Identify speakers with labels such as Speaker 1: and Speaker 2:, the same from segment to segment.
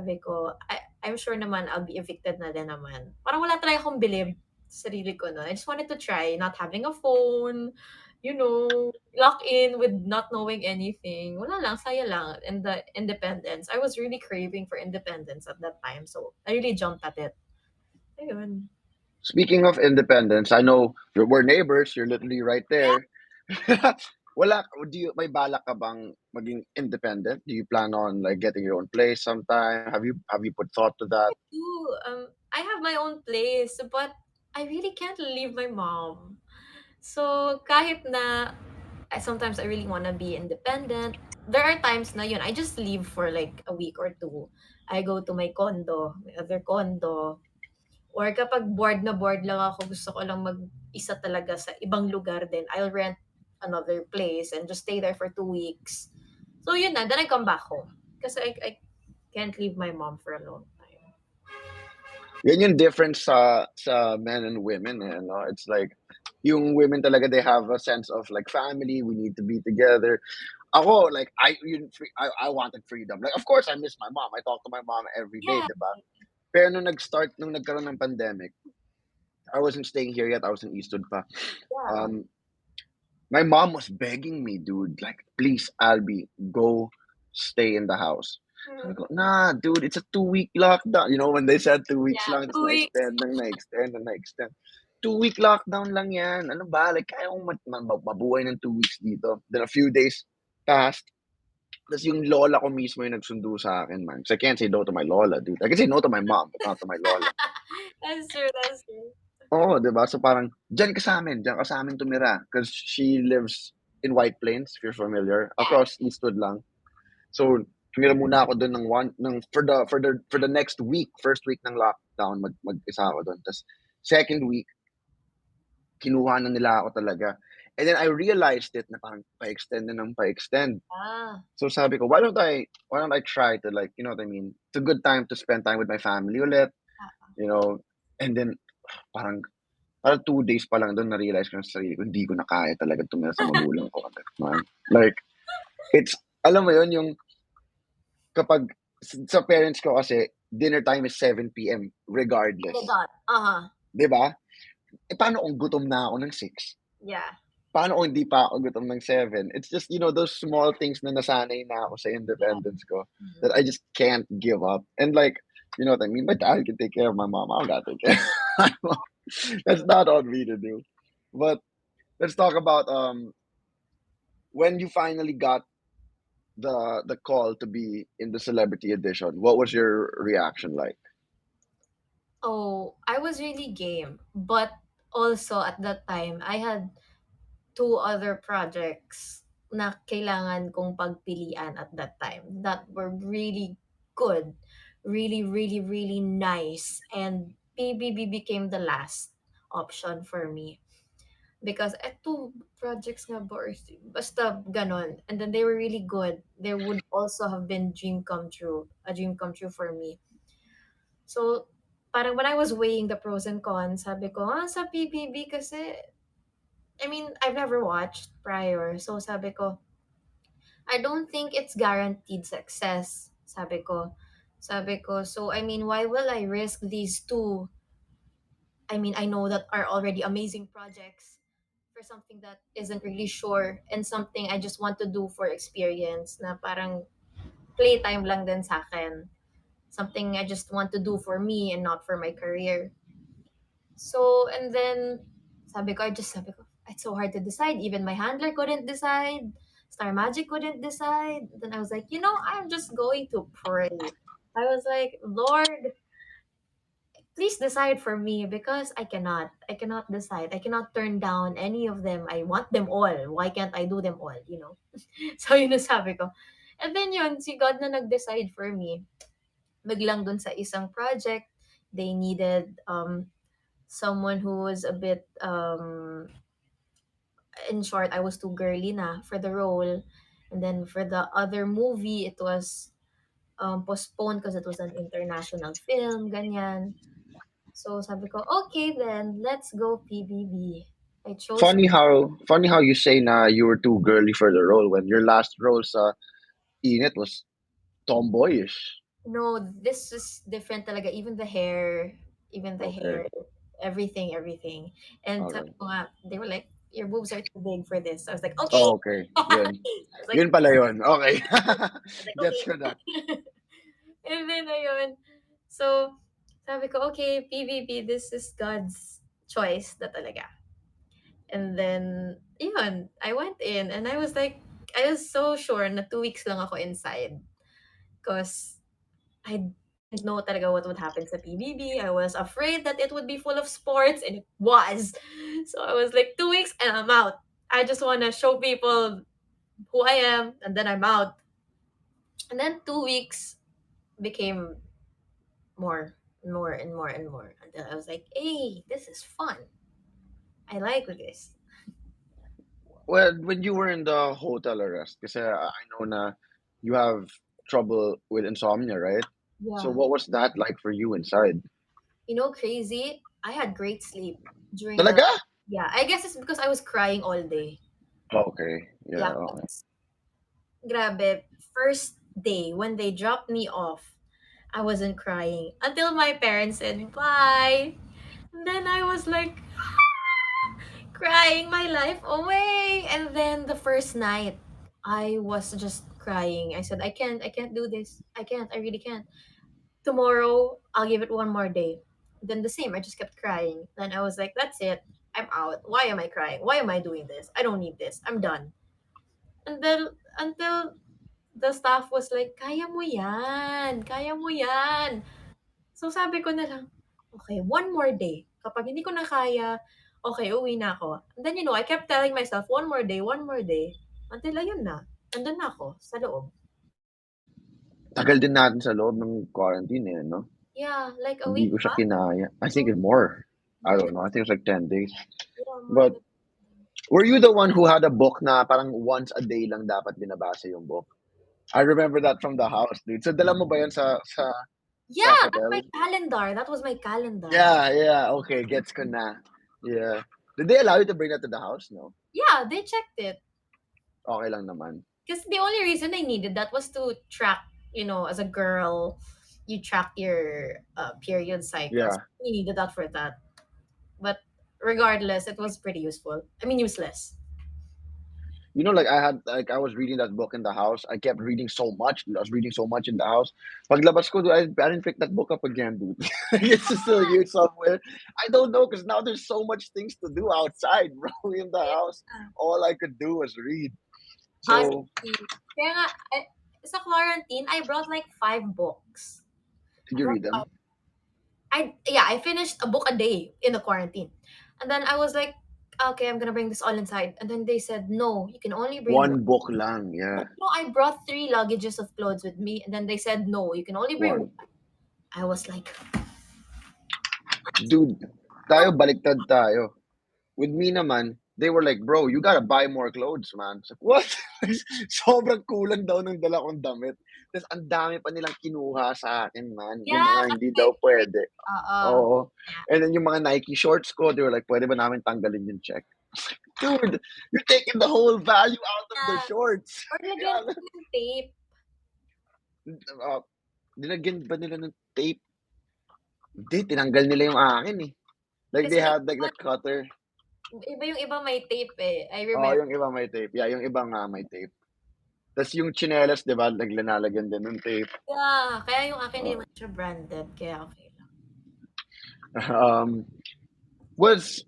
Speaker 1: sabi ko, I'm sure naman I'll be evicted na din naman. Parang wala talaga akong bilib sa sarili ko nun. I just wanted to try not having a phone, lock in with not knowing anything. Wala lang, saya lang. And the independence. I was really craving for independence at that time. So, I really jumped at it. Ayun.
Speaker 2: Speaking of independence, I know we're neighbors. You're literally right
Speaker 1: Yeah,
Speaker 2: there. May balak ka bang maging independent? Do you plan on like getting your own place sometime? Have you put thought to that?
Speaker 1: too. I have my own place, but I really can't leave my mom. So, kahit na sometimes I really wanna be independent, there are times na yun, I just leave for like a week or two. I go to my condo, my other condo, or kapag bored na bored lang ako, gusto ko lang mag-isa talaga sa ibang lugar din, I'll rent another place and just stay there for 2 weeks. So yun na, then I come back home. Kasi I can't leave my mom for a long time.
Speaker 2: Yan yung difference sa men and women, no? It's like yung women talaga, they have a sense of like family, we need to be together. Ako, like I wanted freedom. Like of course I miss my mom. I talk to my mom every day,
Speaker 1: Yeah,
Speaker 2: 'di ba? Pero nung nagkaroon ng pandemic, I wasn't staying here yet. I was in Eastwood pa.
Speaker 1: yeah.
Speaker 2: Um, my mom was begging me, dude, like, please, Albie, go stay in the house. Sabi
Speaker 1: Mm.
Speaker 2: ko, nah, dude, it's a 2 week lockdown. You know, when they said 2 weeks
Speaker 1: Yeah,
Speaker 2: lang, it's
Speaker 1: 2 weeks.
Speaker 2: na-extend. 2 week lockdown lang yan. Ano ba? Like, kaya kong mabuhay ng 2 weeks dito. Then a few days passed. Tapos yung lola ko mismo yung nagsundo sa akin, man. So I can't say no to my lola, dude. I can say no to my mom, but not to my lola.
Speaker 1: That's true, that's true.
Speaker 2: Oo, 'di ba? So parang, diyan ka sa'min tumira. Because she lives in White Plains, if you're familiar,
Speaker 1: Yeah.
Speaker 2: across Eastwood lang. So, tumira muna ako dun for the next week, first week ng lockdown, mag-isa ako dun. Ta's second week, kinuha na nila ako talaga. And then I realized it na parang pa-extend na ng pa-extend.
Speaker 1: Ah,
Speaker 2: So sabi ko, why don't I try to like, you know what I mean? It's a good time to spend time with my family ulit,
Speaker 1: ah,
Speaker 2: you know? And then parang Parang 2 days pa lang dun na-realize ko na sa sarili ko, hindi ko na kaya talaga tumira sa magulang ko agad, man. Like, it's alam mo yun, yung kapag sa parents ko kasi, dinner time is 7 p.m.
Speaker 1: the
Speaker 2: regardless,
Speaker 1: dot. Uh-huh.
Speaker 2: 'di ba? Eh, paano kung gutom na ako ng 6?
Speaker 1: Yeah.
Speaker 2: Paano kung hindi pa ako gutom ng 7? It's just, those small things na nasanay na ako sa
Speaker 1: Yeah.
Speaker 2: independence ko that
Speaker 1: Mhm.
Speaker 2: I just can't give up. And like, you know what I mean? My dad can take care of my mom. I don't gotta take care of my mom. That's not on me to do. But let's talk about when you finally got the call to be in the celebrity edition. What was your reaction like?
Speaker 1: Oh, I was really game. But also at that time, I had two other projects na kailangan kong pagpilian at that time that were really good, really, really, really nice. And PBB became the last option for me. Because two projects nga ba or basta ganon. And then they were really good. They would also have been a dream come true for me. So, parang when I was weighing the pros and cons, sabi ko, sa PBB kasi, I mean, I've never watched prior. So, sabi ko, I don't think it's guaranteed success. Sabi ko. Sabi ko, so, I mean, why will I risk these two? I mean, I know that are already amazing projects for something that isn't really sure and something I just want to do for experience na parang playtime lang din sa akin. Something I just want to do for me and not for my career. So, and then, sabi ko, it's so hard to decide. Even my handler couldn't decide. Star Magic couldn't decide. Then I was like, I'm just going to pray. I was like, Lord, please decide for me because I cannot. I cannot decide. I cannot turn down any of them. I want them all. Why can't I do them all? So, yun ang sabi ko. And then yun, si God na nag-decide for me. Biglang dun sa isang project, they needed someone who was a bit in short, I was too girly na for the role. And then for the other movie, it was postponed because it was an international film, ganyan. So sabi ko, okay then, let's go PBB. I chose
Speaker 2: Funny how you say na you were too girly for the role when your last role sa Init was tomboyish.
Speaker 1: No, this is different talaga. Even the hair, even the
Speaker 2: Okay,
Speaker 1: hair, everything, everything. And sabi
Speaker 2: okay.
Speaker 1: ko nga, they were like, your boobs are too big for this. I was like, okay.
Speaker 2: Oh, okay, yun.
Speaker 1: I was like,
Speaker 2: Yun pala yun, okay.
Speaker 1: I was like,
Speaker 2: Gets
Speaker 1: okay.
Speaker 2: ko na.
Speaker 1: And then ayun. So, sabi ko, okay, PVP, this is God's choice na talaga. And then, yun, I went in and I was like, I was so sure na 2 weeks lang ako inside. Because I didn't know talaga what would happen sa PBB. I was afraid that it would be full of sports, and it was. So I was like, 2 weeks and I'm out. I just want to show people who I am, and then I'm out. And then 2 weeks became more and more and more and more until I was like, hey, this is fun. I like this.
Speaker 2: Well, when you were in the hotel arrest, kasi I know na you have trouble with insomnia, right? So
Speaker 1: Yeah.
Speaker 2: what was that like for you inside?
Speaker 1: You know, crazy. I had great sleep during the.
Speaker 2: Talaga?
Speaker 1: Yeah, I guess it's because I was crying all day.
Speaker 2: Okay,
Speaker 1: Yeah,
Speaker 2: yeah, okay.
Speaker 1: grabe, first day when they dropped me off, I wasn't crying until my parents said bye. And then I was like crying my life away. And then the first night, I was just crying. I said, I can't do this. I can't, I really can't. Tomorrow, I'll give it one more day. Then the same, I just kept crying. Then I was like, that's it. I'm out. Why am I crying? Why am I doing this? I don't need this. I'm done. And then until the staff was like, "Kaya mo yan, kaya mo yan." So sabi ko na lang, "Okay, one more day. Kapag hindi ko na kaya, okay, uwi na ako." And then, I kept telling myself, one more day, until ayun na, nandun na ako sa loob.
Speaker 2: Tagal din natin sa loob ng quarantine eh, no?
Speaker 1: Yeah, like a
Speaker 2: Hindi
Speaker 1: week
Speaker 2: ko siya
Speaker 1: ba?
Speaker 2: kinaya. I think
Speaker 1: More,
Speaker 2: it's more. I
Speaker 1: more than
Speaker 2: don't know. I think it's like 10 days.
Speaker 1: yeah, more
Speaker 2: But
Speaker 1: than
Speaker 2: were you the one who had a book na parang once a day lang dapat binabasa yung book? I remember that from the house, dude. So dala mo ba yan sa
Speaker 1: Yeah, that's my
Speaker 2: hotel?
Speaker 1: calendar. That was my calendar.
Speaker 2: Yeah, yeah. Okay, gets ko na. Yeah. Did they allow you to bring that to the house? No.
Speaker 1: Yeah, they checked it.
Speaker 2: Okay lang naman.
Speaker 1: Because the only reason I needed that was to track, as a girl, you track your period cycles.
Speaker 2: Yeah.
Speaker 1: We needed that for that. But regardless, it was pretty useful. I mean, useless.
Speaker 2: Like I was reading that book in the house. I kept reading so much. I was reading so much in the house. Paglabas ko, dude, I didn't pick that book up again, dude. It's just still here somewhere. I don't know, because now there's so much things to do outside, bro. In the
Speaker 1: Yeah,
Speaker 2: house, all I could do was read. So,
Speaker 1: honestly. Kaya nga, sa quarantine, I brought like 5 books.
Speaker 2: did
Speaker 1: I
Speaker 2: you
Speaker 1: brought
Speaker 2: read them?
Speaker 1: five. I finished a book a day in the quarantine. And then I was like, okay, I'm gonna bring this all inside. And then they said, no, you can only bring one.
Speaker 2: One book lang, yeah.
Speaker 1: No, I brought 3 luggages of clothes with me. And then they said, no, you can only bring one.
Speaker 2: One.
Speaker 1: I was like,
Speaker 2: Dude, tayo
Speaker 1: oh,
Speaker 2: baliktad tayo. With me naman, they were like, bro, you gotta buy more clothes, man. So, what? Sobrang kulang daw ng dala kong damit. Tapos ang dami pa nilang kinuha sa akin, man. Yung
Speaker 1: yeah,
Speaker 2: mga
Speaker 1: kasi
Speaker 2: hindi
Speaker 1: may
Speaker 2: daw
Speaker 1: period.
Speaker 2: pwede.
Speaker 1: Oo.
Speaker 2: Oo.
Speaker 1: Yeah.
Speaker 2: And then yung mga Nike shorts ko, they were like, pwede ba namin tanggalin yung check? Dude, you're taking the whole value out of the
Speaker 1: Yeah.
Speaker 2: shorts.
Speaker 1: Or lagyan
Speaker 2: Yeah.
Speaker 1: mo ng tape.
Speaker 2: Uh, Dinagyan ba nila ng tape? Hindi, tinanggal nila yung akin eh. Like
Speaker 1: Kasi
Speaker 2: they had like the cutter.
Speaker 1: yung iba may tape eh. I
Speaker 2: Oo,
Speaker 1: remember.
Speaker 2: yung iba may tape. Yeah, yung iba nga may tape. Tas yung tsinelas, 'di ba, naglalagyan din ng tape.
Speaker 1: Yeah. Kaya yung akin hindi
Speaker 2: Oo.
Speaker 1: naman siya branded. Kaya okay lang.
Speaker 2: Um, was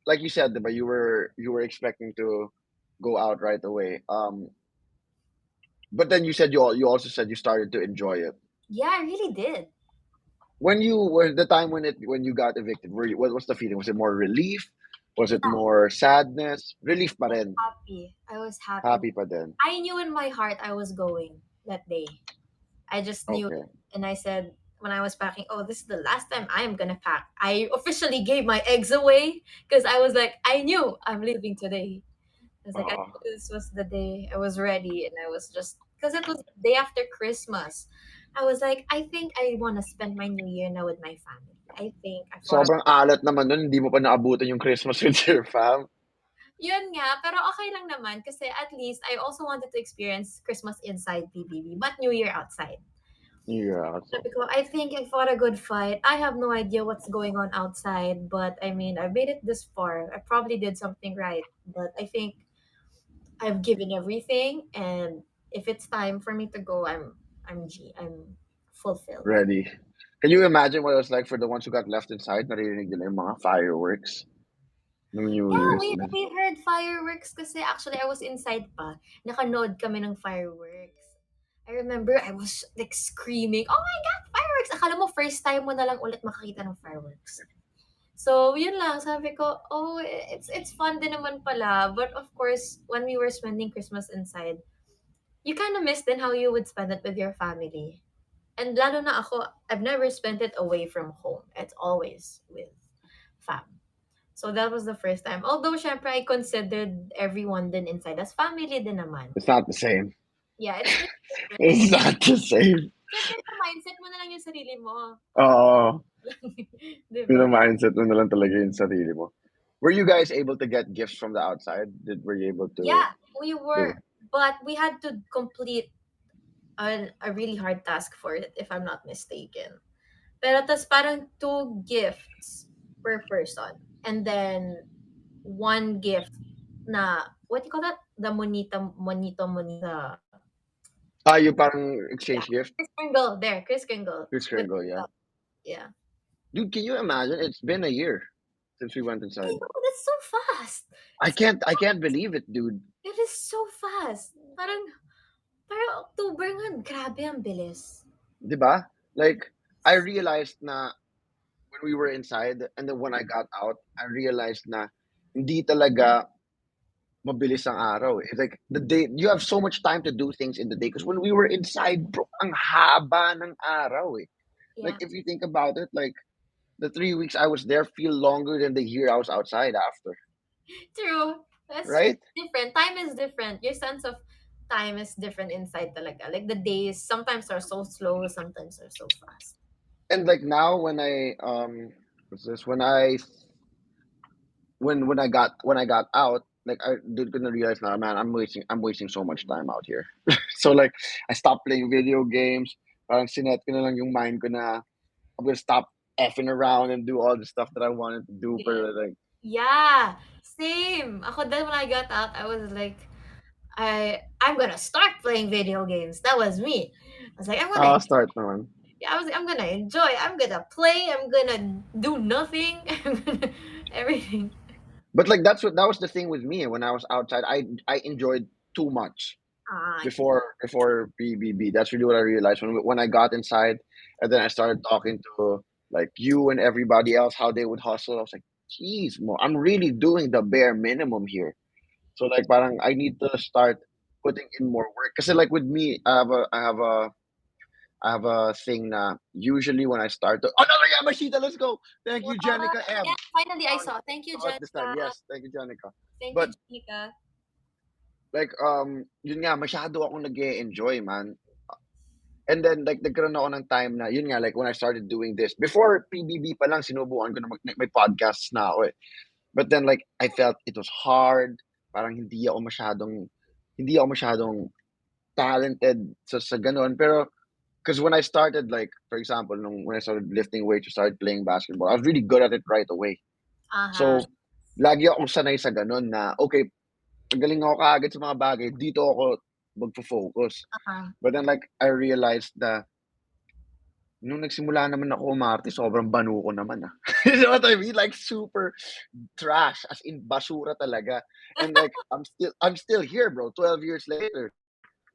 Speaker 2: like you said, 'di ba, you were expecting to go out right away. But then you also said you started to enjoy it.
Speaker 1: Yeah, I really did.
Speaker 2: When you were the time when you got evicted, what was the feeling? Was it more relief? Was it
Speaker 1: Yeah,
Speaker 2: more sadness? Relief pa
Speaker 1: I was
Speaker 2: rin.
Speaker 1: happy. I was happy.
Speaker 2: Happy pa din.
Speaker 1: I knew in my heart I was going that day. I just knew
Speaker 2: Okay.
Speaker 1: it. And I said, when I was packing, oh, this is the last time I am gonna pack. I officially gave my eggs away because I was like, I knew I'm leaving today. I was like, I
Speaker 2: Oo.
Speaker 1: knew this was the day I was ready, and I was just because it was the day after Christmas. I was like, I think I want to spend my New Year now with my family. I think I for
Speaker 2: Sobrang alat naman nun, hindi mo pa naabutan yung Christmas with your fam.
Speaker 1: yun nga, pero okay lang naman kasi at least I also wanted to experience Christmas inside PBB, but New Year outside.
Speaker 2: Yeah. So
Speaker 1: Sabi ko, I think I fought a good fight. I have no idea what's going on outside, but I mean, I made it this far. I probably did something right, but I think I've given everything, and if it's time for me to go, I'm fulfilled.
Speaker 2: ready. Can you imagine what it was like for the ones who got left inside? Naririnig nila yung mga fireworks ng New
Speaker 1: Yeah,
Speaker 2: Year's.
Speaker 1: we heard fireworks kasi actually I was inside pa. Nakanood kami ng fireworks. I remember I was like screaming, "Oh my God, fireworks!" Akala mo first time mo na lang ulit makakita ng fireworks. So, yun lang, sabi ko, oh, it's fun din naman pala. But of course, when we were spending Christmas inside, you kind of miss then how you would spend it with your family. And lalo na ako, I've never spent it away from home. It's always with fam. So that was the first time. Although, syempre, I considered everyone din inside as family din naman.
Speaker 2: It's not the same.
Speaker 1: Yeah, it's really different.
Speaker 2: It's not the same.
Speaker 1: Syempre, sa mindset mo na lang yung sarili mo.
Speaker 2: Oo.
Speaker 1: Di ba?
Speaker 2: Yung mindset mo na lang talaga yung sarili mo. Were you guys able to get gifts from the outside? Were you able to
Speaker 1: Yeah, we were,
Speaker 2: do?
Speaker 1: but we had to complete a really hard task for it, if I'm not mistaken. Pero tas parang two gifts per person. And then one gift na, what do you call that? The monita.
Speaker 2: You parang
Speaker 1: Yeah,
Speaker 2: exchange gift?
Speaker 1: Chris Kringle. There, Chris Kringle.
Speaker 2: Chris
Speaker 1: With
Speaker 2: Kringle, yeah.
Speaker 1: yeah.
Speaker 2: Dude, can you imagine? It's been a year since we went
Speaker 1: I
Speaker 2: inside.
Speaker 1: know, that's so fast.
Speaker 2: I
Speaker 1: It's
Speaker 2: can't I can't believe it, dude.
Speaker 1: it is so fast. Parang October nga, grabe ang bilis.
Speaker 2: 'Di ba? Like I realized na when we were inside and then when I got out, I realized na hindi talaga mabilis ang araw, eh. It's like the day you have so much time to do things in the day because when we were inside, bro, ang haba ng araw, eh. Like
Speaker 1: Yeah.
Speaker 2: if you think about it, like the 3 weeks I was there feel longer than the year I was outside after,
Speaker 1: True. That's true.
Speaker 2: right?
Speaker 1: Different. Time is different. Your sense of time is different inside talaga. Like the days sometimes are so slow, sometimes are so fast.
Speaker 2: And like now when I what's this? When I got out, like I did gonna realize now, man, I'm wasting so much time out here. So like I stopped playing video games. Parang sinet ko na lang yung mind ko na I'm gonna stop effing around and do all the stuff that I wanted to do for
Speaker 1: Yeah.
Speaker 2: like
Speaker 1: Yeah. Same. Ako then when I got out, I was like, I'm gonna start playing video games. That was me. I was like,
Speaker 2: I'll start naman.
Speaker 1: yeah, I'm gonna enjoy. I'm gonna play. I'm gonna do nothing. I'm gonna everything.
Speaker 2: But like that was the thing with me when I was outside. I enjoyed too much
Speaker 1: Ah,
Speaker 2: before BBB. That's really what I realized when I got inside and then I started talking to like you and everybody else how they would hustle. I was like, geez, mo, I'm really doing the bare minimum here. So like parang I need to start putting in more work. Because like with me, I have a thing na usually when I start to another Yamashita, let's go. Thank
Speaker 1: wow.
Speaker 2: you, Jenica M.
Speaker 1: Yeah, finally I
Speaker 2: Found
Speaker 1: saw. Thank you,
Speaker 2: saw it this time.
Speaker 1: Jenica.
Speaker 2: Yes, thank you, Jenica.
Speaker 1: Thank you,
Speaker 2: But
Speaker 1: Jenica.
Speaker 2: like yun nga masyado akong nag-e-enjoy, man. And then like nagkaroon ako ng time na yun nga like when I started doing this before PBB pa lang sinubukan ko na may podcasts na ako eh. But then like I felt it was hard. Parang hindi ako masyadong talented sa ganun. Pero because when I started like for example when I started lifting weights or started playing basketball, I was really good at it right away.
Speaker 1: Uh-huh.
Speaker 2: So lagi akong sanay sa ganun na okay, magaling ako kaagad sa mga bagay, dito ako magfo-focus.
Speaker 1: Uh-huh.
Speaker 2: But then like I realized na nung nagsimula naman ako umarte, sobrang banu ko naman, ah. You know what I mean? Like super trash, as in basura talaga. And like I'm still here, bro, 12 years later.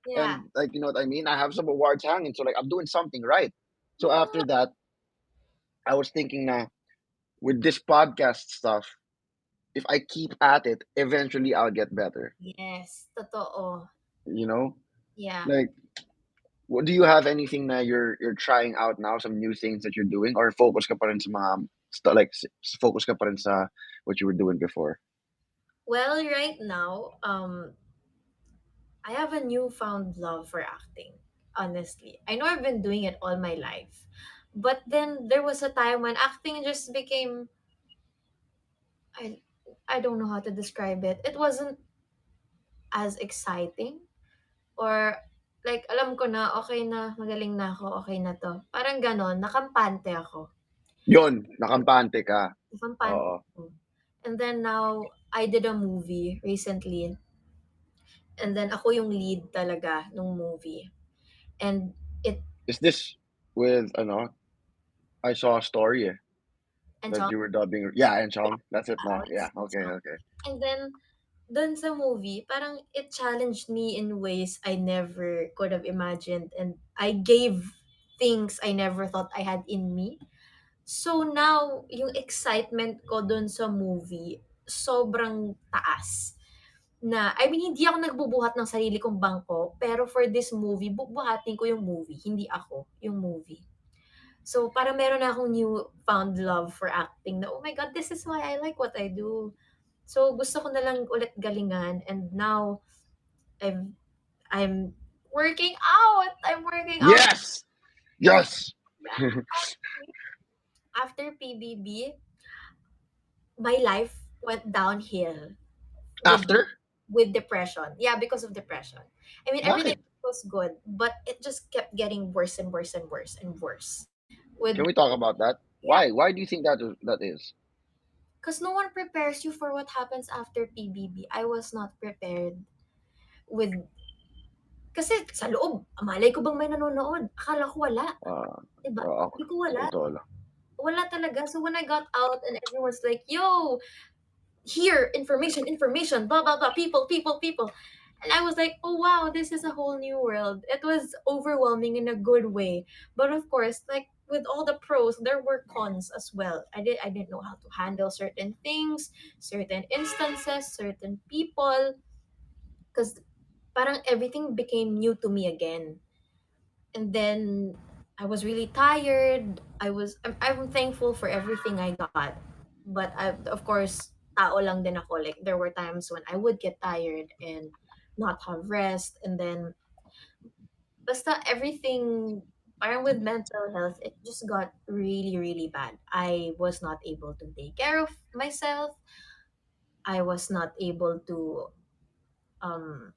Speaker 1: Yeah.
Speaker 2: And like you know what I mean? I have some awards hanging, so like I'm doing something right. So
Speaker 1: Yeah.
Speaker 2: after that, I was thinking na with this podcast stuff, if I keep at it, eventually I'll get better.
Speaker 1: Yes. Totoo.
Speaker 2: You know?
Speaker 1: Yeah.
Speaker 2: Like what do you have anything that you're trying out now, some new things that you're doing, or focus ka pa rin sa mga focus ka pa rin sa what you were doing before?
Speaker 1: Well, right now, I have a newfound love for acting. Honestly, I know I've been doing it all my life, but then there was a time when acting just became I I don't know how to describe it. It wasn't as exciting, or Like alam ko na, okey na, magaling na ako, okey na 'to. Parang gano'n, nakampante ako.
Speaker 2: Yun, nakampante ka.
Speaker 1: Nakampante
Speaker 2: Oo.
Speaker 1: ako. And then now, I did a movie recently, and then ako yung lead talaga nung movie. And it
Speaker 2: Is this with ano, I saw a story, eh,
Speaker 1: and
Speaker 2: that
Speaker 1: so
Speaker 2: you were dubbing, yeah, and
Speaker 1: yeah,
Speaker 2: Chong, that's it
Speaker 1: oo,
Speaker 2: na? Yeah, okay, okay.
Speaker 1: and then dun sa movie, parang it challenged me in ways I never could have imagined, and I gave things I never thought I had in me. So now, yung excitement ko dun sa movie, sobrang taas. Na, I mean, hindi ako nagbubuhat ng sarili kong bangko, pero for this movie, bubuhatin ko yung movie, hindi ako, yung movie. So, parang meron na akong newfound love for acting na, oh my God, this is why I like what I do. So, gusto ko na lang ulit galingan, and now, I'm, I'm working out! I'm working out!
Speaker 2: Yes!
Speaker 1: And
Speaker 2: Yes!
Speaker 1: yeah, after PBB, my life went downhill with
Speaker 2: After?
Speaker 1: with depression. Yeah, because of depression. I mean, everything
Speaker 2: Bakit?
Speaker 1: was good, but it just kept getting worse and worse and worse and worse.
Speaker 2: Can
Speaker 1: With
Speaker 2: we talk about that?
Speaker 1: yeah,
Speaker 2: Why do you think that is?
Speaker 1: because no one prepares you for what happens after PBB. I was not prepared with kasi sa loob, malay ko bang may nanonood? Akala ko wala,
Speaker 2: Ah,
Speaker 1: 'di ba?
Speaker 2: ako,
Speaker 1: Sabi ko wala,
Speaker 2: totoo lang.
Speaker 1: wala talaga. So when I got out and everyone's like, "Yo, here, information, information, blah blah blah, people, people, people." And I was like, oh wow, this is a whole new world. It was overwhelming in a good way. But of course, like with all the pros, there were cons as well. I didn't know how to handle certain things, certain instances, certain people, because parang everything became new to me again. And then I was really tired. I'm thankful for everything I got. But of course, tao lang din ako. Like there were times when I would get tired and not have rest, and then basta everything parang with mental health, it just got really, really bad. I was not able to take care of myself. I was not able to um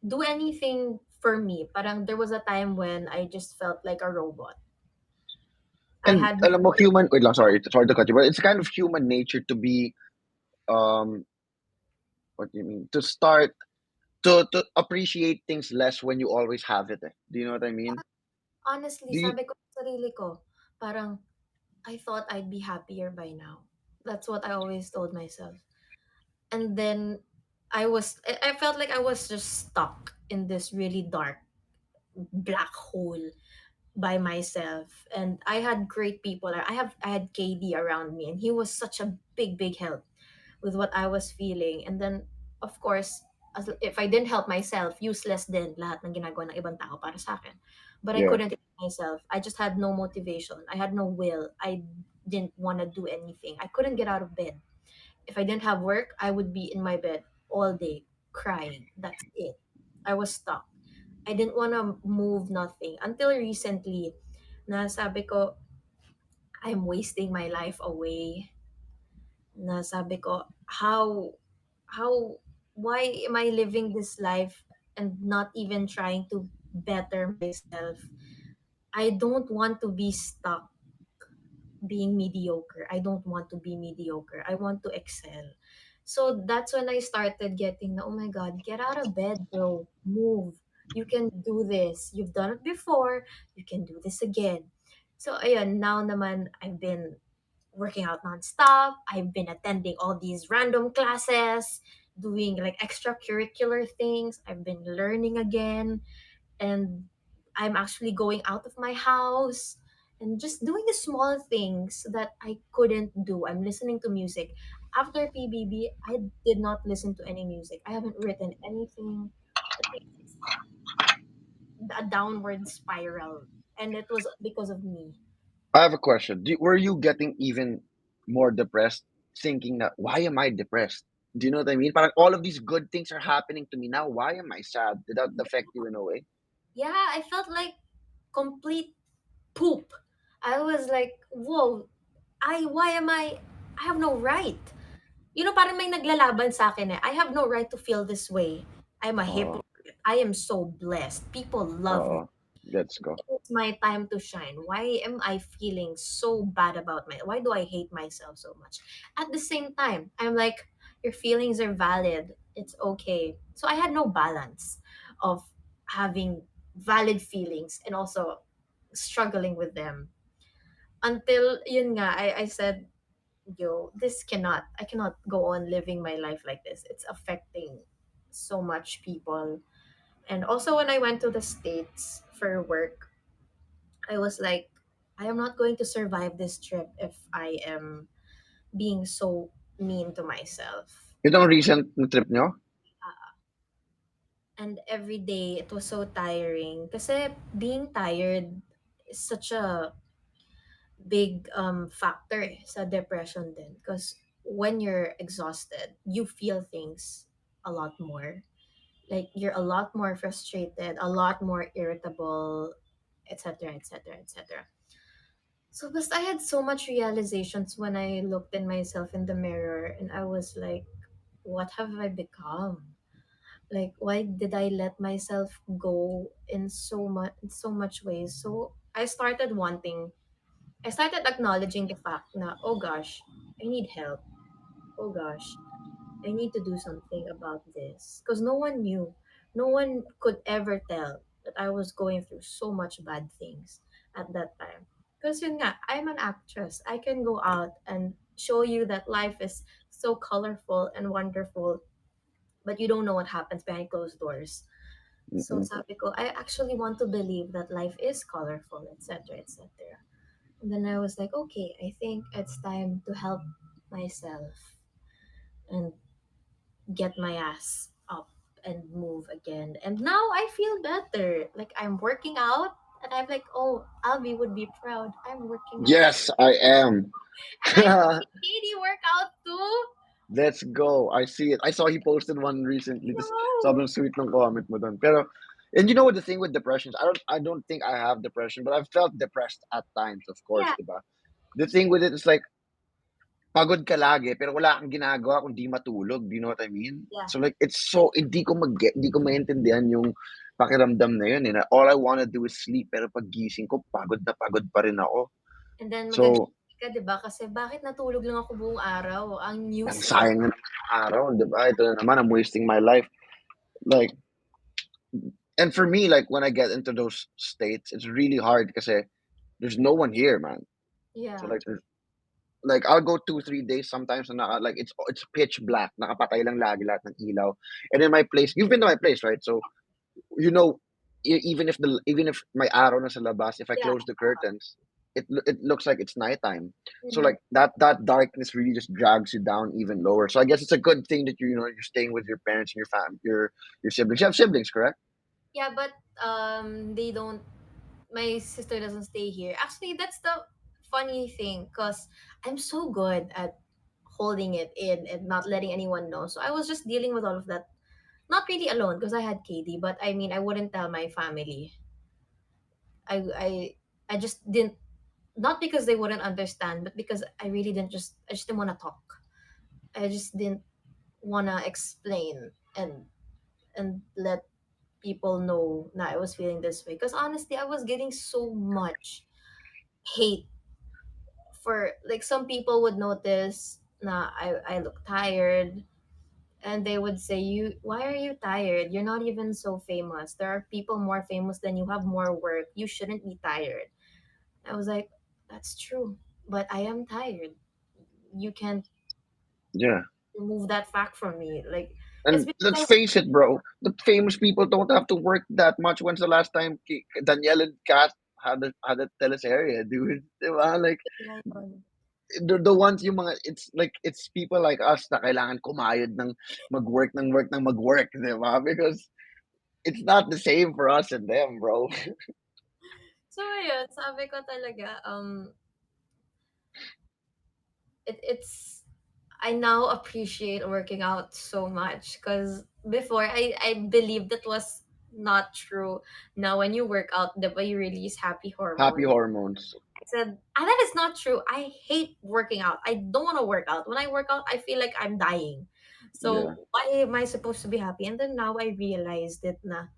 Speaker 1: do anything for me. Parang there was a time when I just felt like a robot. I
Speaker 2: And
Speaker 1: had
Speaker 2: alam mo, human, wait lang, sorry to cut you, but it's kind of human nature to be, um, what do you mean? To start to appreciate things less when you always have it, eh. Do you know what I mean?
Speaker 1: honestly,
Speaker 2: Do you
Speaker 1: sabi ko sa sarili ko, parang I thought I'd be happier by now. That's what I always told myself. And then I felt like I was just stuck in this really dark black hole by myself. And I had great people. I had KD around me, and he was such a big help with what I was feeling. And then of course, if I didn't help myself, useless din lahat ng ginagawa ng ibang tao para sa akin. But I
Speaker 2: yeah.
Speaker 1: couldn't help myself. I just had no motivation. I had no will. I didn't want to do anything. I couldn't get out of bed. If I didn't have work, I would be in my bed all day crying. That's it. I was stuck. I didn't want to move nothing until recently na sabi ko, I'm wasting my life away. Na sabi ko, how, why am I living this life and not even trying to better myself? I don't want to be stuck being mediocre. I don't want to be mediocre. I want to excel. So that's when I started getting the, oh my God, get out of bed, bro. Move. You can do this. You've done it before. You can do this again. So ayun, now naman I've been working out nonstop. I've been attending all these random classes, doing like extracurricular things. I've been learning again, and I'm actually going out of my house and just doing the small things that I couldn't do. I'm listening to music. After PBB, I did not listen to any music. I haven't written anything. It's a downward spiral, and it was because of me.
Speaker 2: I have a question. Were you getting even more depressed, thinking that why am I depressed? Do you know what I mean? Parang all of these good things are happening to me now. Why am I sad? Did that affect you in a way?
Speaker 1: Yeah, I felt like complete poop. I was like, whoa, why am I have no right. You know, parang may naglalaban sa akin eh. I have no right to feel this way. I'm a
Speaker 2: Oh,
Speaker 1: hypocrite. I am so blessed. People love me.
Speaker 2: Oh, let's go.
Speaker 1: It's my time to shine. Why am I feeling so bad about my, why do I hate myself so much? At the same time, I'm like, your feelings are valid. It's okay. So I had no balance of having valid feelings and also struggling with them. Until yun nga, I said, yo, I cannot go on living my life like this. It's affecting so much people. And also when I went to the States for work, I was like, I am not going to survive this trip if I am being so mean to myself.
Speaker 2: Itong recent na trip nyo?
Speaker 1: And every day it was so tiring. Kasi being tired is such a big factor sa depression din. Because when you're exhausted, you feel things a lot more. Like you're a lot more frustrated, a lot more irritable, etc., etc., etc. So, but I had so much realizations when I looked in myself in the mirror, and I was like, what have I become? Like, why did I let myself go in so much ways? So I started acknowledging the fact na, oh gosh, I need help. Oh gosh, I need to do something about this. Because no one knew. No one could ever tell that I was going through so much bad things at that time. Because yun nga, I'm an actress. I can go out and show you that life is so colorful and wonderful, but you don't know what happens behind closed doors. So
Speaker 2: Mm-mm.
Speaker 1: sabi ko, I actually want to believe that life is colorful, etc., etc. And then I was like, okay, I think it's time to help myself and get my ass up and move again. And now I feel better. Like I'm working out and I'm like, oh, Albie would be proud. I'm working out.
Speaker 2: Yes, I am.
Speaker 1: And I see Katie work out too.
Speaker 2: Let's go. I see it. I saw he posted one recently. This
Speaker 1: Yo.
Speaker 2: sobrang sweet ng comment mo dun. Pero, and you know what the thing with depression is? I don't think I have depression, but I've felt depressed at times, of course,
Speaker 1: Yeah,
Speaker 2: diba? The thing with it is like, pagod ka lagi, pero wala kang ginagawa kundi matulog. Do you know what I mean?
Speaker 1: yeah.
Speaker 2: So like, it's so, hindi ko maintindihan yung pakiramdam na yun. Eh, na all I wanna do is sleep, pero pag gising ko, pagod pa rin ako.
Speaker 1: And then
Speaker 2: So,
Speaker 1: magagalit ka, di ba? Kasi bakit natulog lang ako buong araw? Ang
Speaker 2: ang
Speaker 1: useless.
Speaker 2: sayang na naman yung araw, di ba? Ito na naman, I'm wasting my life. Like, and for me, like, when I get into those states, it's really hard kasi there's no one here, man. So
Speaker 1: Yeah.
Speaker 2: like I'll go 2 3 days sometimes and like it's pitch black, nakapatay lang lagi lahat ng ilaw. And in my place, you've been to my place, right? So you know, even if my araw na sa labas, if I
Speaker 1: Yeah.
Speaker 2: close the curtains, it looks like it's nighttime. So
Speaker 1: Mhm.
Speaker 2: like that darkness really just drags you down even lower. So I guess it's a good thing that you're staying with your parents and your fam your siblings. You have siblings, correct?
Speaker 1: Yeah, but they don't, my sister doesn't stay here. Actually, that's the funny thing because I'm so good at holding it in and not letting anyone know. So I was just dealing with all of that, not really alone because I had Katie, but I mean, I wouldn't tell my family. I I I just didn't, not because they wouldn't understand, but because I just didn't want to talk. I just didn't want to explain and let people know that I was feeling this way. Because honestly, I was getting so much hate for, like, some people would notice na I look tired and they would say, you, why are you tired, you're not even so famous, there are people more famous than you, have more work, you shouldn't be tired. I was like, that's true, but I am tired. You can't
Speaker 2: Yeah.
Speaker 1: remove that fact from me. Like, it's
Speaker 2: And
Speaker 1: because
Speaker 2: let's face it, bro. The famous people don't have to work that much. When's the last time Danielle and Kat had a teleserye, dude? Diba? Like the ones yung mga it's people like us na kailangan kumayod ng magwork, diba? Because it's not the same for us and them, bro.
Speaker 1: so ayun, sabi ko talaga, it's I now appreciate working out so much because before I believed that was not true. Now when you work out, the you release happy
Speaker 2: Happy
Speaker 1: hormones.
Speaker 2: hormones.
Speaker 1: I said, that is not true. I hate working out. I don't want to work out. When I work out, I feel like I'm dying.
Speaker 2: Yeah.
Speaker 1: So why am I supposed to be happy? And then now I realized it na.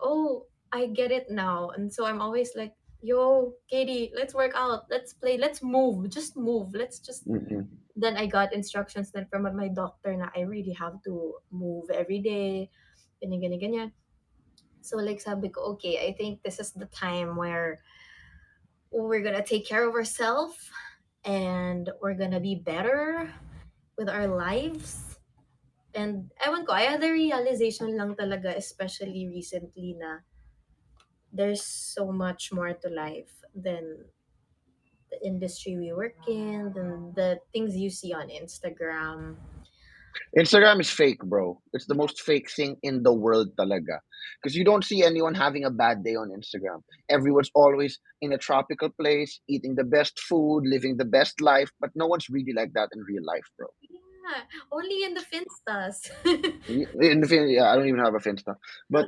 Speaker 1: oh, I get it now. And so I'm always like, yo, Katie, let's work out, let's play, let's move, just move, let's just.
Speaker 2: Mm-mm.
Speaker 1: Then I got instructions then from my doctor na I really have to move every day, ganyan, ganyan, ganyan. So like sabi ko, okay, I think this is the time where we're gonna take care of ourselves and we're gonna be better with our lives. And ewan ko, I had a realization lang talaga, especially recently, na there's so much more to life than the industry we work in, than the things you see on Instagram.
Speaker 2: Instagram is fake, bro. It's the
Speaker 1: Yeah,
Speaker 2: most fake thing in the world talaga. Because you don't see anyone having a bad day on Instagram. Everyone's always in a tropical place, eating the best food, living the best life, but no one's really like that in real life, bro.
Speaker 1: yeah, only in the Finstas.
Speaker 2: In the yeah, I don't even have a Finsta. But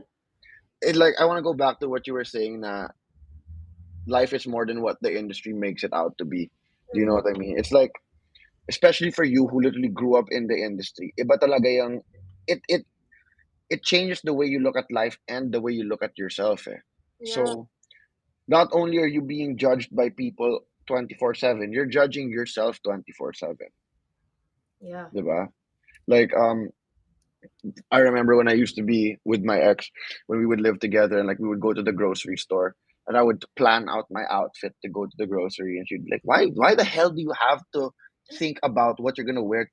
Speaker 2: it like I want to go back to what you were saying na life is more than what the industry makes it out to be. Do you know
Speaker 1: Mm,
Speaker 2: what I mean? It's like especially for you who literally grew up in the industry. Iba talaga yung it it it changes the way you look at life and the way you look at yourself. Eh.
Speaker 1: yeah,
Speaker 2: So not only are you being judged by people 24/7, you're judging yourself 24/7.
Speaker 1: yeah,
Speaker 2: Diba? Like I remember when I used to be with my ex when we would live together and like we would go to the grocery store and I would plan out my outfit to go to the grocery and she'd be like, why the hell do you have to think about what you're gonna wear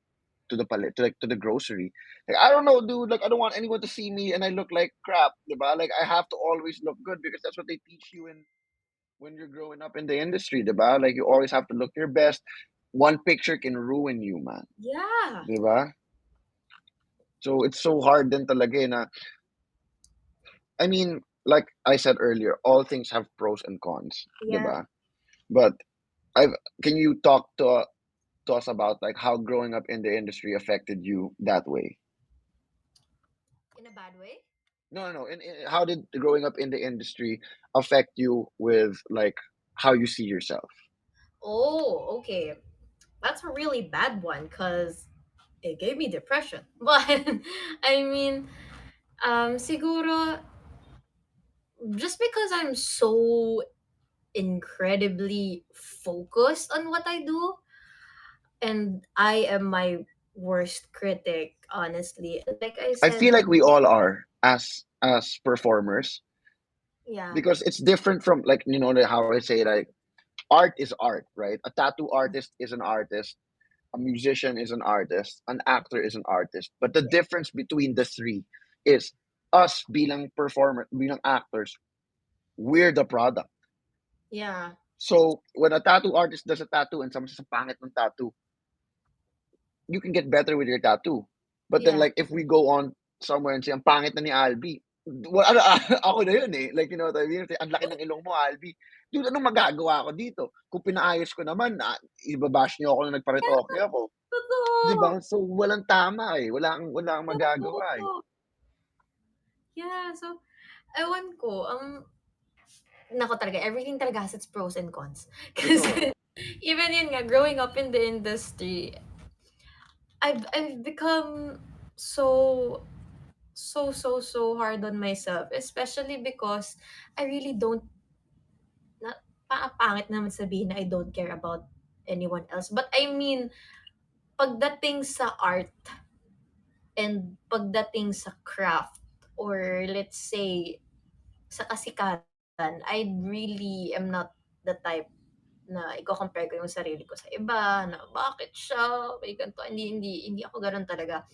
Speaker 2: to the palit to the grocery? Like I don't know, dude. Like I don't want anyone to see me and I look like crap, diba? Like I have to always look good because that's what they teach you in when you're growing up in the industry, diba? Like you always have to look your best. One picture can ruin you, man.
Speaker 1: yeah,
Speaker 2: Diba? So it's so hard then talaga eh, na I mean, like I said earlier, all things have pros and cons,
Speaker 1: yeah.
Speaker 2: diba? But I've can you talk to us about like how growing up in the industry affected you that way?
Speaker 1: In a bad way?
Speaker 2: No, no, no. How did growing up in the industry affect you with like how you see yourself?
Speaker 1: Oh, okay. That's a really bad one because it gave me depression. But I mean, siguro just because I'm so incredibly focused on what I do, and I am my worst critic, honestly. Like I
Speaker 2: I
Speaker 1: said,
Speaker 2: feel like we all are as performers
Speaker 1: yeah,
Speaker 2: because it's different from like how I say like art is art, right? A tattoo artist is an artist, a musician is an artist, an actor is an artist. But the difference between the three is us bilang performer, bilang actors, we're the product.
Speaker 1: yeah,
Speaker 2: So when a tattoo artist does a tattoo and someone says pangit ng tattoo, you can get better with your tattoo. But then
Speaker 1: yeah,
Speaker 2: like if we go on somewhere and say ang pangit na ni Albie, well, ano, ako na yun eh. Like, you know what I mean? Ang laki ng ilong mo, Albie. Dude, anong magagawa ko dito? Kung pinaayos ko naman, ibabash niyo ako na nagparetoke ako. Di
Speaker 1: totoo,
Speaker 2: ba? So, walang tama eh. Wala kang magagawa eh.
Speaker 1: totoo. Yeah, so, ewan ko, nako talaga, everything talaga has its pros and cons.
Speaker 2: Totoo.
Speaker 1: Kasi, even yun nga, growing up in the industry, I've become so so hard on myself, especially because I really don't na pangit naman sabihin na I don't care about anyone else. But I mean, pagdating sa art and pagdating sa craft, or let's say sa kasikatan, I really am not the type na iko-compare ko yung sarili ko sa iba, na bakit siya, may ganito, hindi ako gano'n talaga.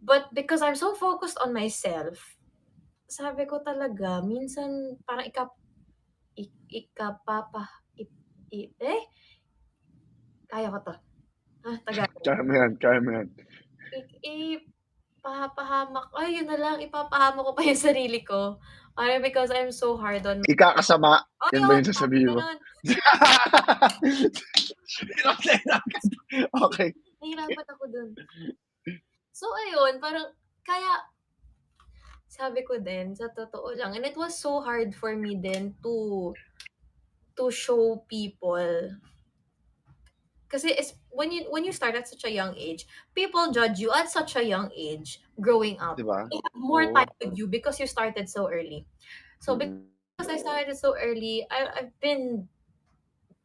Speaker 1: But because I'm so focused on myself, sabi ko talaga minsan parang ikapapa ip kaya ko 'to, Tagalog.
Speaker 2: Kaya mo yan, kaya mo yan.
Speaker 1: Ipapahamak ay yun na lang, ipapahamak ko pa yung sarili ko. Parang because I'm so hard on
Speaker 2: Ikakasama,
Speaker 1: oh
Speaker 2: yan ba
Speaker 1: yun,
Speaker 2: yung
Speaker 1: parang
Speaker 2: sasabihin mo?
Speaker 1: gano'n.
Speaker 2: Okay.
Speaker 1: Nahirapan ako dun. So ayun, parang kaya sabi ko din sa totoo lang, and it was so hard for me din to show people Kasi it's when you start at such a young age, people judge you at such a young age growing
Speaker 2: Di
Speaker 1: up.
Speaker 2: ba?
Speaker 1: They have more
Speaker 2: Oo.
Speaker 1: time with you because you started so early. So because
Speaker 2: Mm.
Speaker 1: I started so early, I've been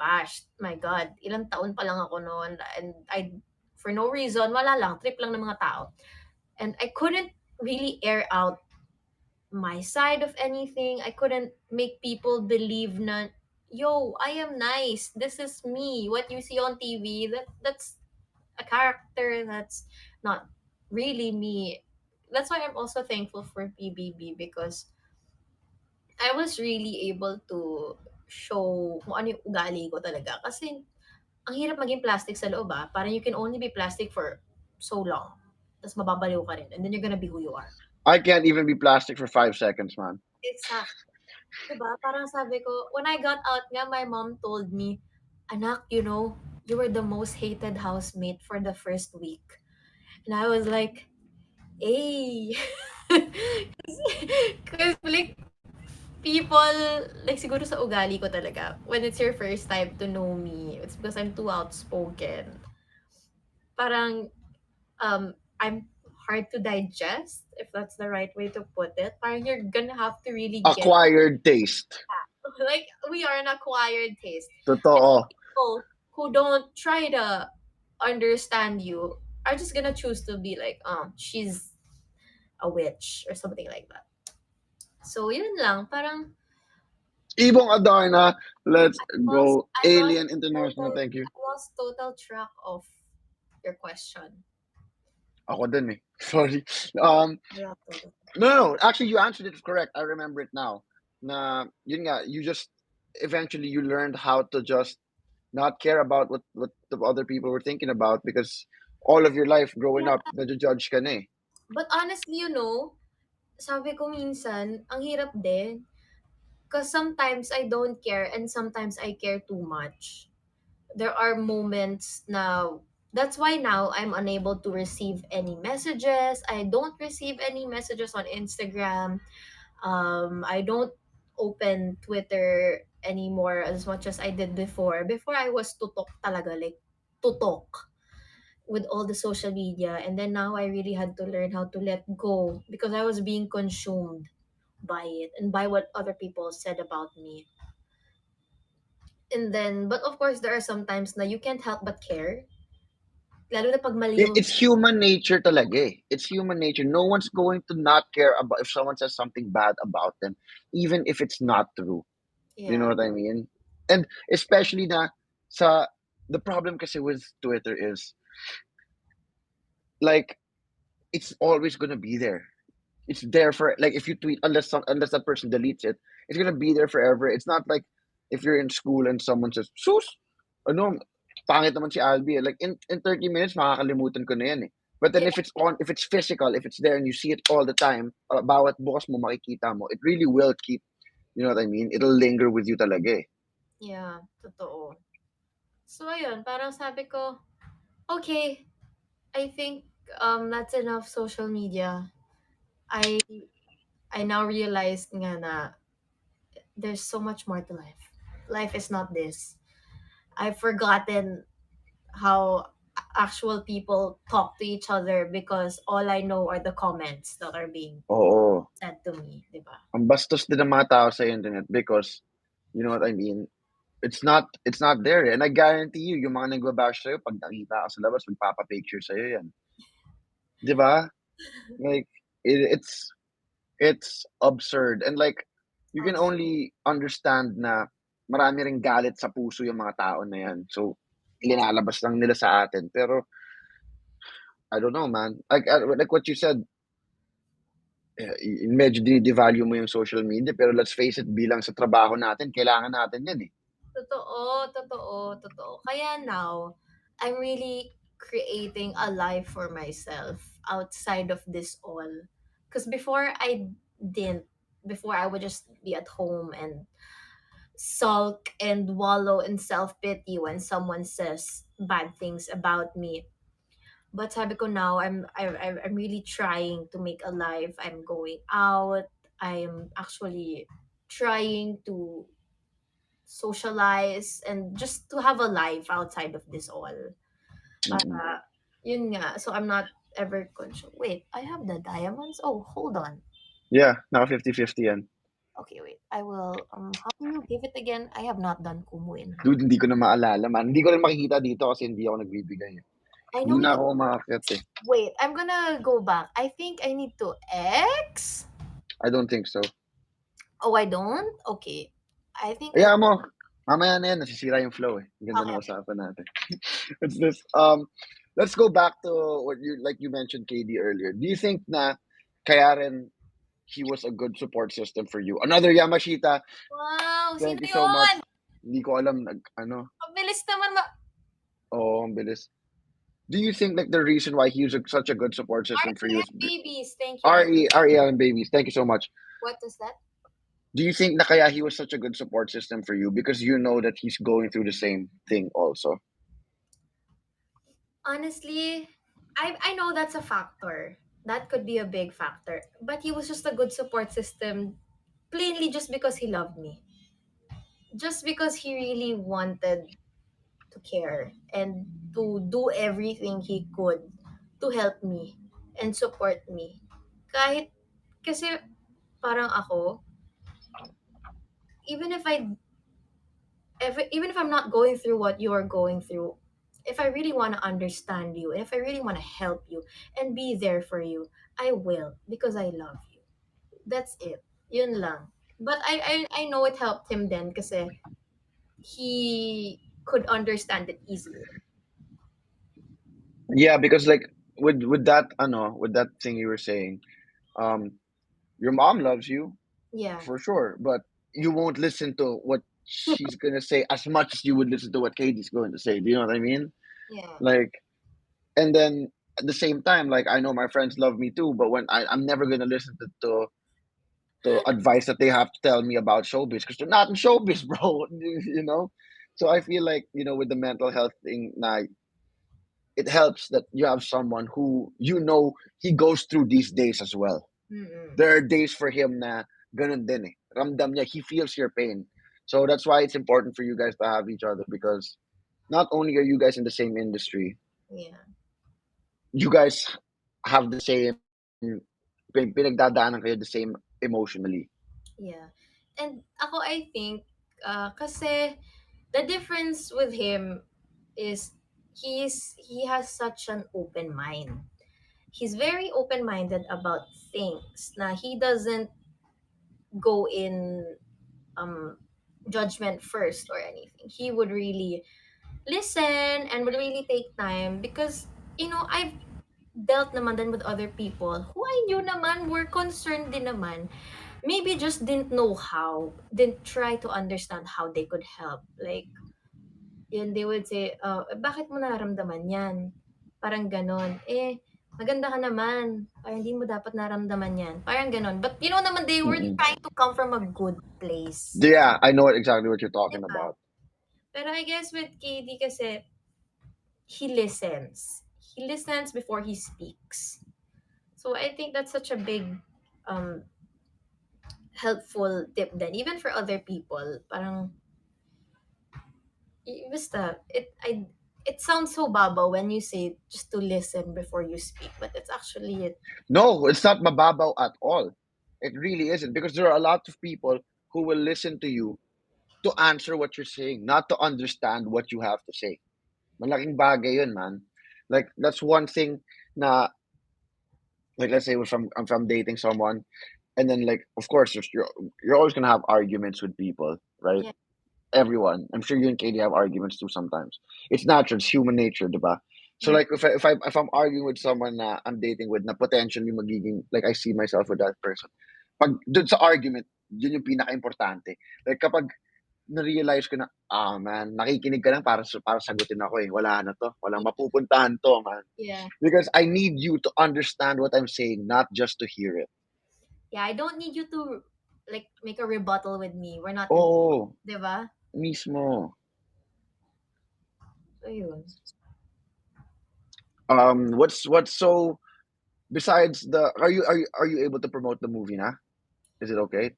Speaker 1: bashed. My God, ilang taon pa lang ako noon, and I for no reason, wala lang, trip lang ng mga tao. And I couldn't really air out my side of anything. I couldn't make people believe na, yo, I am nice. This is me. What you see on TV, that's a character. That's not really me. That's why I'm also thankful for PBB, because I was really able to show kung ano yung ugali ko talaga. Kasi ang hirap maging plastic sa loob, ah. Parang you can only be plastic for so long. Tapos mababaliw ka rin. And then you're gonna be who you are.
Speaker 2: I can't even be plastic for 5 seconds, man.
Speaker 1: Exactly. Diba? Parang sabi ko, when I got out nga, my mom told me, anak, you were the most hated housemate for the first week. And I was like, hey. Because like, people, like siguro sa ugali ko talaga, when it's your first time to know me, it's because I'm too outspoken. Parang, I'm hard to digest, if that's the right way to put it. Parang you're gonna have to really get,
Speaker 2: Acquired taste.
Speaker 1: like, we are an acquired taste. And
Speaker 2: Totoo.
Speaker 1: people who don't try to understand you are just gonna choose to be like, she's a witch or something like that. So yun lang, parang
Speaker 2: Ibong Adarna, let's
Speaker 1: lost
Speaker 2: go.
Speaker 1: I lost
Speaker 2: Alien International,
Speaker 1: total
Speaker 2: thank you.
Speaker 1: I lost total track of your question.
Speaker 2: Ako din eh. Sorry. Um,
Speaker 1: Wala total.
Speaker 2: no, actually, you answered it correct. I remember it now. Na, yun nga, you just, eventually, you learned how to just not care about what the other people were thinking about because all of your life growing
Speaker 1: Yeah.
Speaker 2: up, judge ka na eh.
Speaker 1: But honestly, sabi ko minsan, ang hirap din. Because sometimes I don't care and sometimes I care too much. There are moments now. That's why now I'm unable to receive any messages. I don't receive any messages on Instagram. I don't open Twitter anymore as much as I did before. Before I was tutok talaga, like tutok with all the social media, and then now I really had to learn how to let go because I was being consumed by it and by what other people said about me. And then, but of course, there are some times na you can't help but care. Lalo na pag mali yung,
Speaker 2: It's human nature talaga eh. It's human nature. No one's going to not care about if someone says something bad about them, even if it's not true. You know
Speaker 1: yeah,
Speaker 2: what I mean? And especially na sa the problem kasi with Twitter is like it's always gonna be there. It's there for like if you tweet unless that person deletes it, it's gonna be there forever. It's not like if you're in school and someone says, "Sus, ano, pangit naman si Albie." Like in 30 minutes, makakalimutan ko na yan eh. But then
Speaker 1: yeah,
Speaker 2: if it's physical, if it's there and you see it all the time, bawat bukas mo makikita mo, it really will keep, you know what I mean? It'll linger with you talaga eh.
Speaker 1: yeah, totoo. So, ayun, parang sabi ko, okay, I think that's enough social media. I I now realized nga na there's so much more to life. Life is not this. I've forgotten how actual people talk to each other because all I know are the comments that are being
Speaker 2: Oo.
Speaker 1: said to me, di ba?
Speaker 2: Ang bastos din ng mga tao sa internet because, you know what I mean? It's not there. And I guarantee you, yung mga nagbabash sa'yo, pag nakita ka sa labas, magpapapicture sa'yo yan. Di ba? Like, it's absurd. And like, you can
Speaker 1: Abs-
Speaker 2: only understand na marami ring galit sa puso yung mga tao na yan. So, linalabas lang nila sa atin. Pero, I don't know, man. Like what you said, medyo dinidevalue mo yung social media. Pero let's face it, bilang sa trabaho natin, kailangan natin yan eh.
Speaker 1: Totoo, totoo, totoo. Kaya now, I'm really creating a life for myself outside of this all. Because before I didn't. Before I would just be at home and sulk and wallow in self pity when someone says bad things about me. But sabi ko now, I'm really trying to make a life. I'm going out. I'm actually trying to socialize and just to have a life outside of this all.
Speaker 2: Mm-mm.
Speaker 1: Para, yun nga. So I'm not ever conscious. Wait, I have the diamonds? Oh, hold on.
Speaker 2: Yeah, naka 50-50 yan.
Speaker 1: Okay, wait. I will, how do you give it again? I have not done Kumu in how?
Speaker 2: Dude, hindi ko na maalala, man. Hindi ko rin makikita dito kasi hindi ako nagbibigay, eh.
Speaker 1: I
Speaker 2: Hindi
Speaker 1: know
Speaker 2: na
Speaker 1: because,
Speaker 2: ako umaakyat, eh.
Speaker 1: wait, I'm gonna go back. I think I need to X?
Speaker 2: I don't think so.
Speaker 1: Oh, I don't? Okay. I think I,
Speaker 2: Hayaan mo, mamaya na yan, nasisira yung flow, eh. Ang ganda
Speaker 1: okay,
Speaker 2: ng
Speaker 1: okay.
Speaker 2: usapan natin. It's this, let's go back to what you mentioned, KD, earlier. Do you think na kaya rin he was a good support system for you? Another Yamashita,
Speaker 1: Wow, sino
Speaker 2: thank you so much.
Speaker 1: yun?
Speaker 2: Hindi ko alam, ano,
Speaker 1: Ang bilis naman ma...
Speaker 2: oh, ang bilis. Do you think like the reason why he was such a good support system for you is
Speaker 1: REM babies. Thank you,
Speaker 2: REL and babies? Thank you so much.
Speaker 1: What was that?
Speaker 2: Do you think na kaya he was such a good support system for you because you know that he's going through the same thing also?
Speaker 1: Honestly, I know that's a factor. That could be a big factor. But he was just a good support system plainly just because he loved me. Just because he really wanted to care and to do everything he could to help me and support me. Kahit kasi parang ako, even if even if I'm not going through what you're going through, if I really want to understand you, and if I really want to help you and be there for you, I will because I love you. That's it. Yun lang. But I know it helped him then kasi he could understand it easily.
Speaker 2: Yeah, because like with that with that thing you were saying, um, your mom loves you
Speaker 1: Yeah.
Speaker 2: for sure, but you won't listen to what she's gonna say as much as you would listen to what Katie's going to say. Do you know what I mean?
Speaker 1: Yeah.
Speaker 2: Like, and then at the same time, like I know my friends love me too, but when I'm never gonna listen to advice that they have to tell me about showbiz because they're not in showbiz, bro. You know, so I feel like with the mental health thing, now it helps that you have someone who he goes through these days as well.
Speaker 1: Mm-mm.
Speaker 2: There are days for him na ganun din eh. Ramdam niya, he feels your pain. So that's why it's important for you guys to have each other because not only are you guys in the same industry,
Speaker 1: Yeah.
Speaker 2: you guys have the same pinagdadaanan kayo the same emotionally.
Speaker 1: Yeah. And ako I think kasi the difference with him is he has such an open mind. He's very open-minded about things. Na he doesn't go in um judgment first or anything. He would really listen and would really take time because I've dealt naman din with other people who I knew naman were concerned din naman. Maybe just didn't know how, didn't try to understand how they could help. Like, yun, they would say, bakit mo nararamdaman yan? Parang ganon. Maganda ka naman. Parang hindi mo dapat naramdaman yan. Parang ganon. But naman, they were
Speaker 2: Mm-mm.
Speaker 1: trying to come from a good place.
Speaker 2: Yeah, I know exactly what you're talking
Speaker 1: Diba?
Speaker 2: about.
Speaker 1: Pero I guess with KD kasi, he listens. He listens before he speaks. So I think that's such a big um helpful tip then even for other people. Parang basta it sounds so baba when you say just to listen before you speak, but it's actually it.
Speaker 2: No, it's not mababaw at all. It really isn't because there are a lot of people who will listen to you to answer what you're saying, not to understand what you have to say. Malaking bagay yun, man. Like that's one thing na like let's say I'm from dating someone and then like of course you're always gonna have arguments with people, right?
Speaker 1: Yeah.
Speaker 2: Everyone. I'm sure you and Katie have arguments too sometimes. It's natural, it's human nature, diba? So
Speaker 1: Mm,
Speaker 2: like if I'm arguing with someone na I'm dating with na potentially magiging like I see myself with that person. Pag dun sa argument, yun yung pinaka-importante. Like kapag na-realize ko na, man, nakikinig ka lang para sagutin ako eh. Wala na to. Walang mapupuntahan to, man.
Speaker 1: yeah.
Speaker 2: Because I need you to understand what I'm saying, not just to hear it.
Speaker 1: Yeah, I don't need you to like make a rebuttal with me. We're not in,
Speaker 2: Oo,
Speaker 1: 'di ba?
Speaker 2: mismo.
Speaker 1: So yun.
Speaker 2: What's so besides the are you able to promote the movie na? Is it okay?